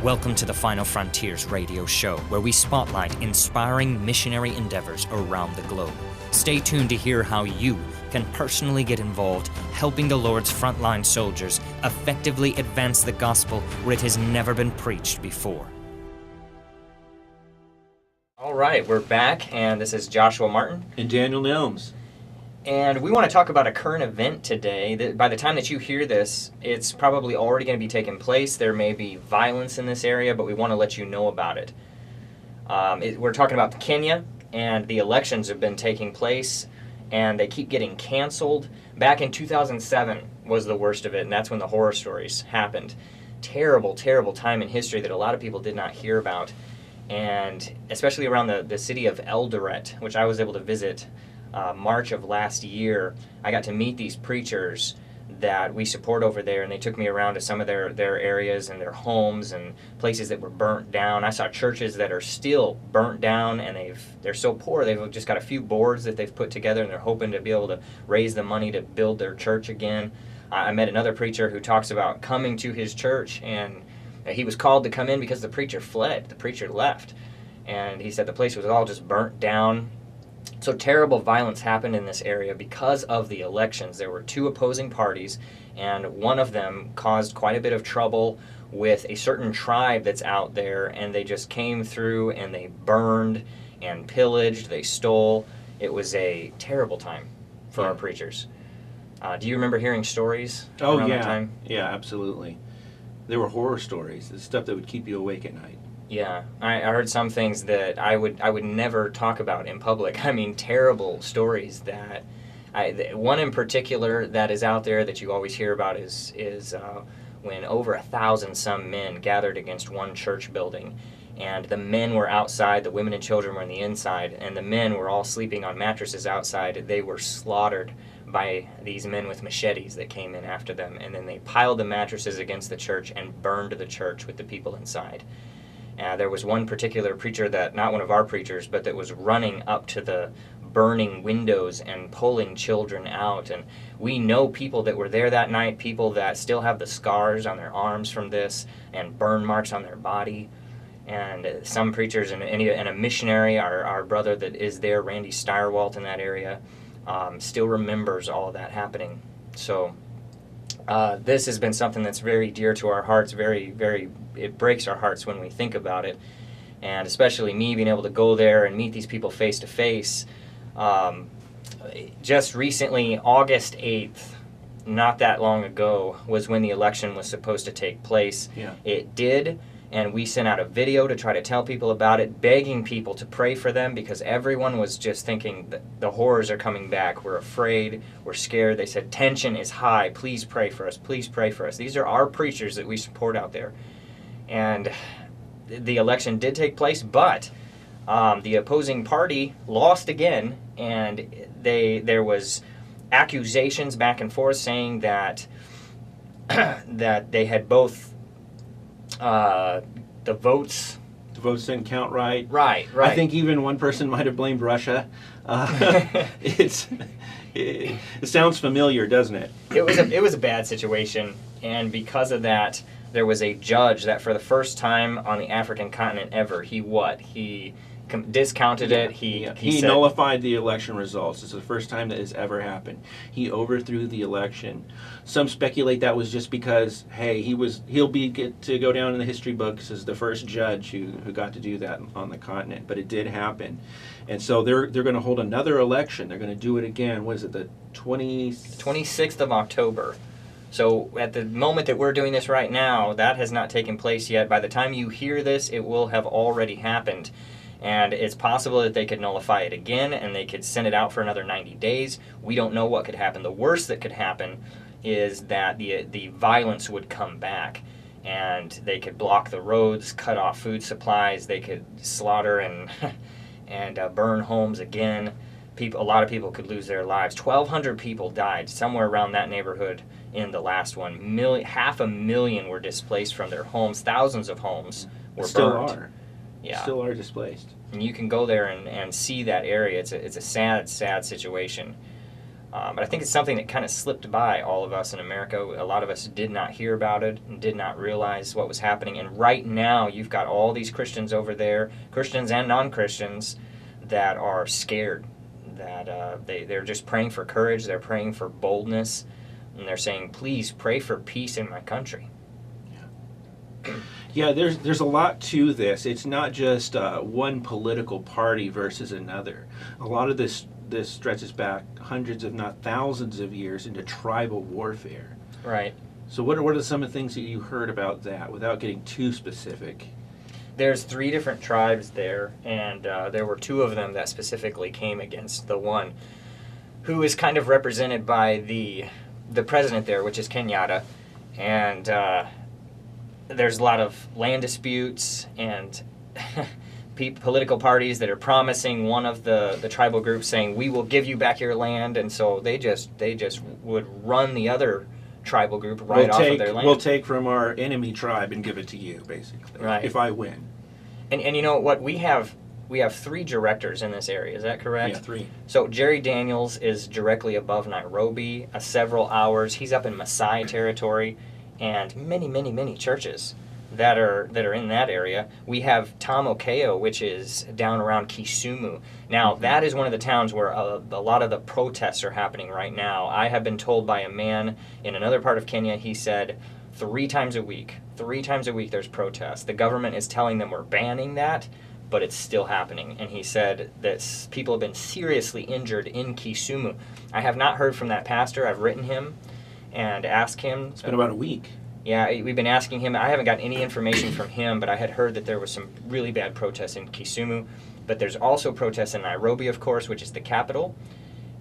Welcome to the Final Frontiers radio show, where we spotlight inspiring missionary endeavors around the globe. Stay tuned to hear how you can personally get involved helping the Lord's frontline soldiers effectively advance the gospel where it has never been preached before. All right, we're back, and this is Joshua Martin. And Daniel Nelms. And we want to talk about a current event today. That by the time that you hear this, it's probably already going to be taking place. There may be violence in this area, but we want to let you know about it. We're talking about Kenya, and the elections have been taking place, and they keep getting canceled. Back in 2007 was the worst of it, and that's when the horror stories happened. Terrible, terrible time in history that a lot of people did not hear about, and especially around the city of Eldoret, which I was able to visit March of last year. I got to meet these preachers that we support over there, and they took me around to some of their areas and their homes and places that were burnt down. I saw churches that are still burnt down, and they're so poor they've just got a few boards that they've put together, and they're hoping to be able to raise the money to build their church again. I met another preacher who talks about coming to his church, and he was called to come in because the preacher fled. The preacher left, and he said the place was all just burnt down. So terrible violence happened in this area because of the elections. There were two opposing parties, and one of them caused quite a bit of trouble with a certain tribe that's out there, and they just came through and they burned and pillaged, they stole. It was a terrible time for our preachers. Do you remember hearing stories around that time? Yeah, absolutely. There were horror stories, the stuff that would keep you awake at night. Yeah, I heard some things that I would never talk about in public. I mean, terrible stories that one in particular that is out there that you always hear about is when over 1,000 some men gathered against one church building, and the men were outside, the women and children were on the inside, and the men were all sleeping on mattresses outside. They were slaughtered by these men with machetes that came in after them, and then they piled the mattresses against the church and burned the church with the people inside. There was one particular preacher that, not one of our preachers, but that was running up to the burning windows and pulling children out. And we know people that were there that night, people that still have the scars on their arms from this and burn marks on their body. And some preachers and a missionary, our brother that is there, Randy Steyerwalt in that area, still remembers all of that happening. So this has been something that's very dear to our hearts, very, very, it breaks our hearts when we think about it, and especially me being able to go there and meet these people face to face. Just recently, August 8th, not that long ago, was when the election was supposed to take place. Yeah. It did, and we sent out a video to try to tell people about it, begging people to pray for them, because everyone was just thinking that the horrors are coming back. We're afraid, we're scared. They said, tension is high, please pray for us, please pray for us. These are our preachers that we support out there. And the election did take place, but the opposing party lost again, and there was accusations back and forth saying that that they had both the votes didn't count right. Right. I think even one person might have blamed Russia. It sounds familiar, doesn't it? It was a bad situation, and because of that, there was a judge that for the first time on the African continent ever, he discounted it. He said, nullified the election results. It's the first time that has ever happened. He overthrew the election. Some speculate that was just because, hey, he'll get to go down in the history books as the first judge who got to do that on the continent. But it did happen, and so they're going to hold another election. They're going to do it again. What is it, the 26th of October? So at the moment that we're doing this right now, that has not taken place yet. By the time you hear this, it will have already happened. And it's possible that they could nullify it again, and they could send it out for another 90 days. We don't know what could happen. The worst that could happen is that the violence would come back, and they could block the roads, cut off food supplies, they could slaughter and burn homes again. A lot of people could lose their lives. 1,200 people died, somewhere around that neighborhood in the last one. 500,000 were displaced from their homes. Thousands of homes were burned. Yeah. Still are displaced. And you can go there and see that area. It's a sad, sad situation. But I think it's something that kind of slipped by all of us in America. A lot of us did not hear about it and did not realize what was happening. And right now, you've got all these Christians over there, Christians and non-Christians, that are scared. That they're just praying for courage. They're praying for boldness. And they're saying, please pray for peace in my country. Yeah, there's a lot to this. It's not just one political party versus another. A lot of this stretches back hundreds, if not thousands of years into tribal warfare. Right. So what are some of the things that you heard about that, without getting too specific? There's 3 different tribes there, and there were 2 of them that specifically came against the one who is kind of represented by the president there, which is Kenyatta. And there's a lot of land disputes and political parties that are promising one of the tribal groups, saying, we will give you back your land. And so they just would run the other tribal group off of their land. We'll take from our enemy tribe and give it to you, basically, right, if I win. And you know what? We have 3 directors in this area. Is that correct? Yeah, 3. So Jerry Daniels is directly above Nairobi, several hours. He's up in Maasai territory, and many churches that are in that area. We have Tom Okeo, which is down around Kisumu. Now, that is one of the towns where a lot of the protests are happening right now. I have been told by a man in another part of Kenya, he said 3 times a week there's protests. The government is telling them we're banning that, but it's still happening. And he said that people have been seriously injured in Kisumu. I have not heard from that pastor. I've written him and asked him. It's been about a week. Yeah, we've been asking him. I haven't gotten any information from him, but I had heard that there was some really bad protests in Kisumu. But there's also protests in Nairobi, of course, which is the capital,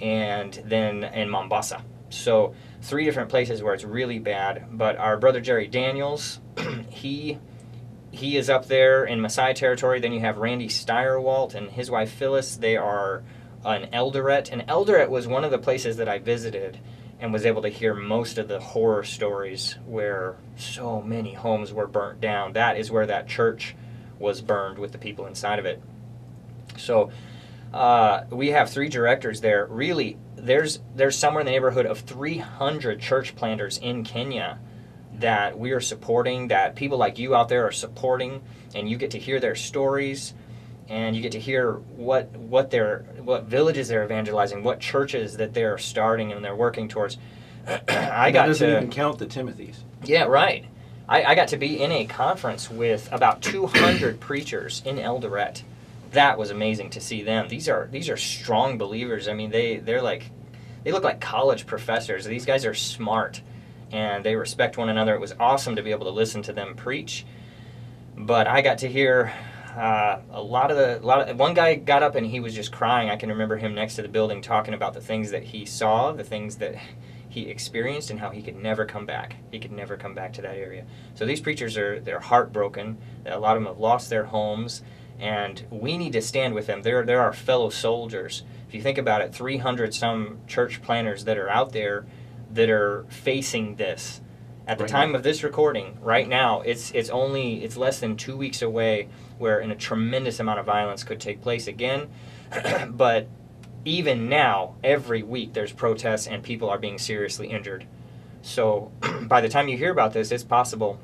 and then in Mombasa. So 3 different places where it's really bad. But our brother Jerry Daniels, he is up there in Maasai territory. Then you have Randy Steyerwalt and his wife Phyllis. They are in Eldoret. And Eldoret was one of the places that I visited and was able to hear most of the horror stories where so many homes were burnt down. That is where that church was burned with the people inside of it. So we have 3 directors there. Really, there's somewhere in the neighborhood of 300 church planters in Kenya that we are supporting, that people like you out there are supporting, and you get to hear their stories, and you get to hear what villages they're evangelizing, what churches that they're starting and they're working towards. That doesn't even count the Timothys. Yeah, right. I got to be in a conference with about 200 preachers in Eldoret. That was amazing to see them. These are strong believers. I mean, they look like college professors. These guys are smart, and they respect one another. It was awesome to be able to listen to them preach. But I got to hear one guy got up and he was just crying. I can remember him next to the building talking about the things that he saw, the things that he experienced, and how he could never come back. He could never come back to that area. So these preachers they're heartbroken. A lot of them have lost their homes, and we need to stand with them. They're our fellow soldiers. If you think about it, 300 some church planters that are out there that are facing this. At the time of this recording, right now, it's less than 2 weeks away where a tremendous amount of violence could take place again. But even now, every week there's protests and people are being seriously injured. So by the time you hear about this, it's possible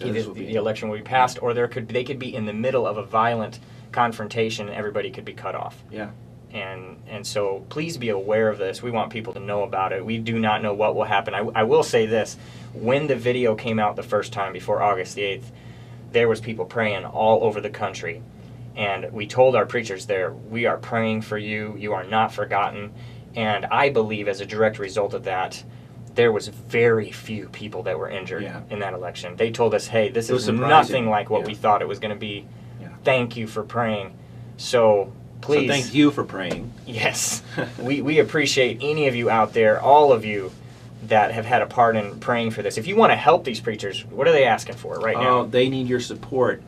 either the election will be passed, or they could be in the middle of a violent confrontation and everybody could be cut off. Yeah. And so please be aware of this. We want people to know about it. We do not know what will happen. I will say this. When the video came out the first time before August the 8th, there was people praying all over the country. And we told our preachers there, we are praying for you. You are not forgotten. And I believe as a direct result of that, there was very few people that were injured in that election. They told us, hey, this is nothing like what we thought it was going to be. Yeah. Thank you for praying. So please. So thank you for praying. Yes. we appreciate any of you out there, all of you that have had a part in praying for this. If you want to help these preachers, what are they asking for right now? They need your support.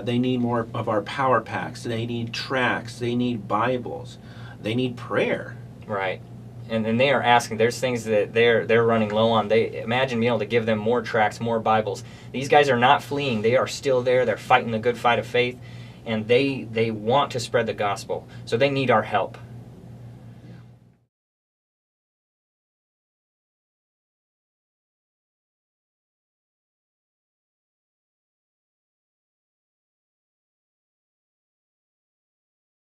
They need more of our power packs. They need tracts. They need Bibles. They need prayer. Right. And they are asking, there's things that they're running low on. They imagine being able to give them more tracts, more Bibles. These guys are not fleeing. They are still there. They're fighting the good fight of faith. And they want to spread the gospel. So they need our help.